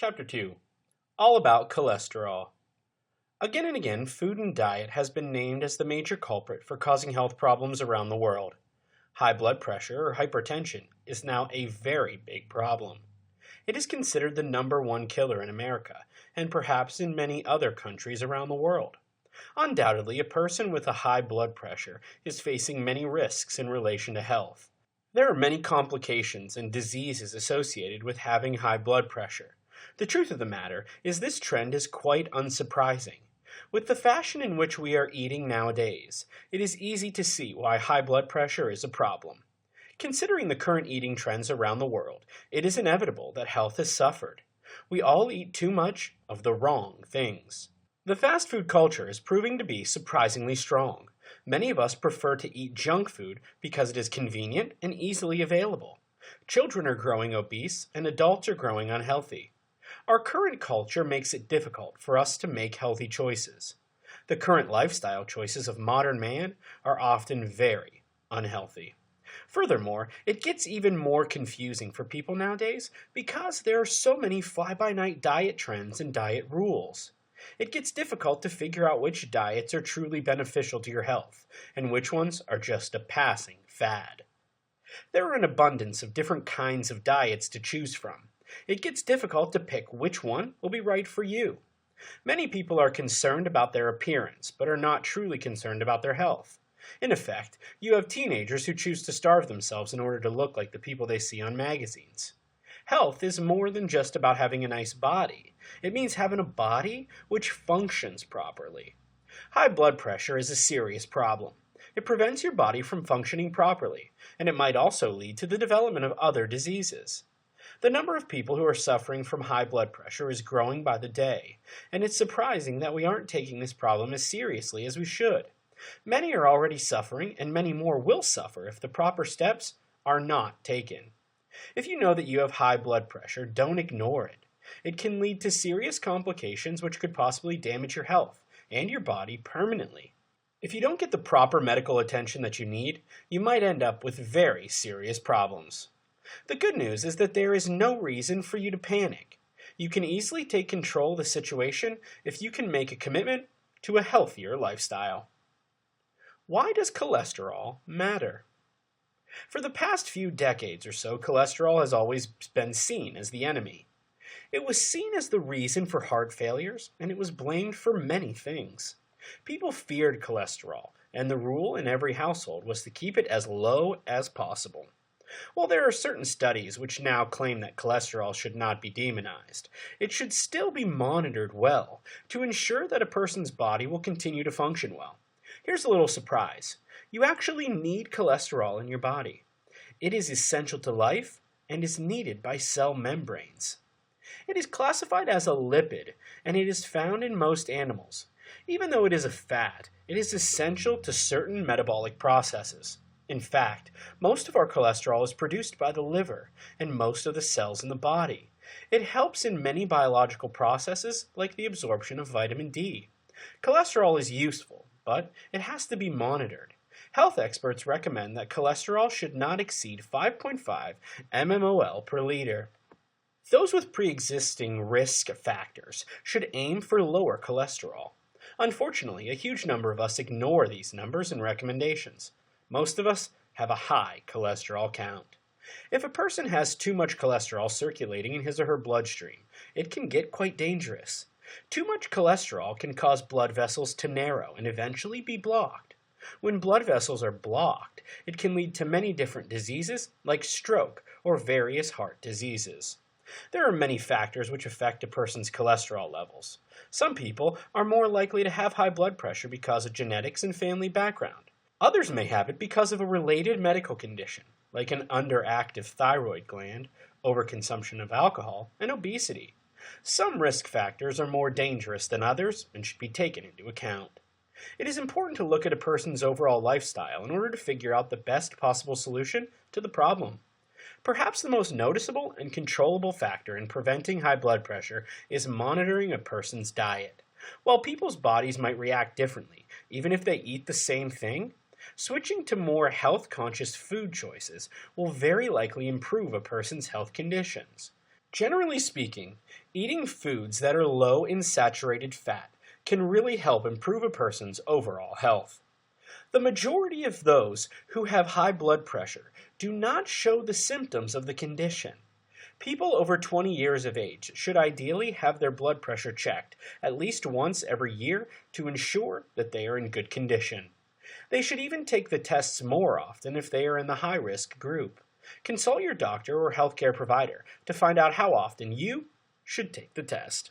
Chapter 2. All about cholesterol. Again and again, food and diet has been named as the major culprit for causing health problems around the world. High blood pressure or hypertension is now a very big problem. It is considered the #1 killer in America, and perhaps in many other countries around the world. Undoubtedly, a person with a high blood pressure is facing many risks in relation to health. There are many complications and diseases associated with having high blood pressure. The truth of the matter is this trend is quite unsurprising. With the fashion in which we are eating nowadays, it is easy to see why high blood pressure is a problem. Considering the current eating trends around the world, it is inevitable that health has suffered. We all eat too much of the wrong things. The fast food culture is proving to be surprisingly strong. Many of us prefer to eat junk food because it is convenient and easily available. Children are growing obese and adults are growing unhealthy. Our current culture makes it difficult for us to make healthy choices. The current lifestyle choices of modern man are often very unhealthy. Furthermore, it gets even more confusing for people nowadays because there are so many fly-by-night diet trends and diet rules. It gets difficult to figure out which diets are truly beneficial to your health and which ones are just a passing fad. There are an abundance of different kinds of diets to choose from. It gets difficult to pick which one will be right for you. Many people are concerned about their appearance, but are not truly concerned about their health. In effect, you have teenagers who choose to starve themselves in order to look like the people they see on magazines. Health is more than just about having a nice body. It means having a body which functions properly. High blood pressure is a serious problem. It prevents your body from functioning properly, and it might also lead to the development of other diseases. The number of people who are suffering from high blood pressure is growing by the day, and it's surprising that we aren't taking this problem as seriously as we should. Many are already suffering, and many more will suffer if the proper steps are not taken. If you know that you have high blood pressure, don't ignore it. It can lead to serious complications which could possibly damage your health and your body permanently. If you don't get the proper medical attention that you need, you might end up with very serious problems. The good news is that there is no reason for you to panic. You can easily take control of the situation if you can make a commitment to a healthier lifestyle. Why does cholesterol matter? For the past few decades or so, cholesterol has always been seen as the enemy. It was seen as the reason for heart failures, and it was blamed for many things. People feared cholesterol, and the rule in every household was to keep it as low as possible. While there are certain studies which now claim that cholesterol should not be demonized, it should still be monitored well to ensure that a person's body will continue to function well. Here's a little surprise. You actually need cholesterol in your body. It is essential to life and is needed by cell membranes. It is classified as a lipid, and it is found in most animals. Even though it is a fat, it is essential to certain metabolic processes. In fact, most of our cholesterol is produced by the liver and most of the cells in the body. It helps in many biological processes like the absorption of vitamin D. Cholesterol is useful, but it has to be monitored. Health experts recommend that cholesterol should not exceed 5.5 mmol per liter. Those with pre-existing risk factors should aim for lower cholesterol. Unfortunately, a huge number of us ignore these numbers and recommendations. Most of us have a high cholesterol count. If a person has too much cholesterol circulating in his or her bloodstream, it can get quite dangerous. Too much cholesterol can cause blood vessels to narrow and eventually be blocked. When blood vessels are blocked, it can lead to many different diseases like stroke or various heart diseases. There are many factors which affect a person's cholesterol levels. Some people are more likely to have high blood pressure because of genetics and family background. Others may have it because of a related medical condition, like an underactive thyroid gland, overconsumption of alcohol, and obesity. Some risk factors are more dangerous than others and should be taken into account. It is important to look at a person's overall lifestyle in order to figure out the best possible solution to the problem. Perhaps the most noticeable and controllable factor in preventing high blood pressure is monitoring a person's diet. While people's bodies might react differently, even if they eat the same thing, switching to more health-conscious food choices will very likely improve a person's health conditions. Generally speaking, eating foods that are low in saturated fat can really help improve a person's overall health. The majority of those who have high blood pressure do not show the symptoms of the condition. People over 20 years of age should ideally have their blood pressure checked at least once every year to ensure that they are in good condition. They should even take the tests more often if they are in the high-risk group. Consult your doctor or healthcare provider to find out how often you should take the test.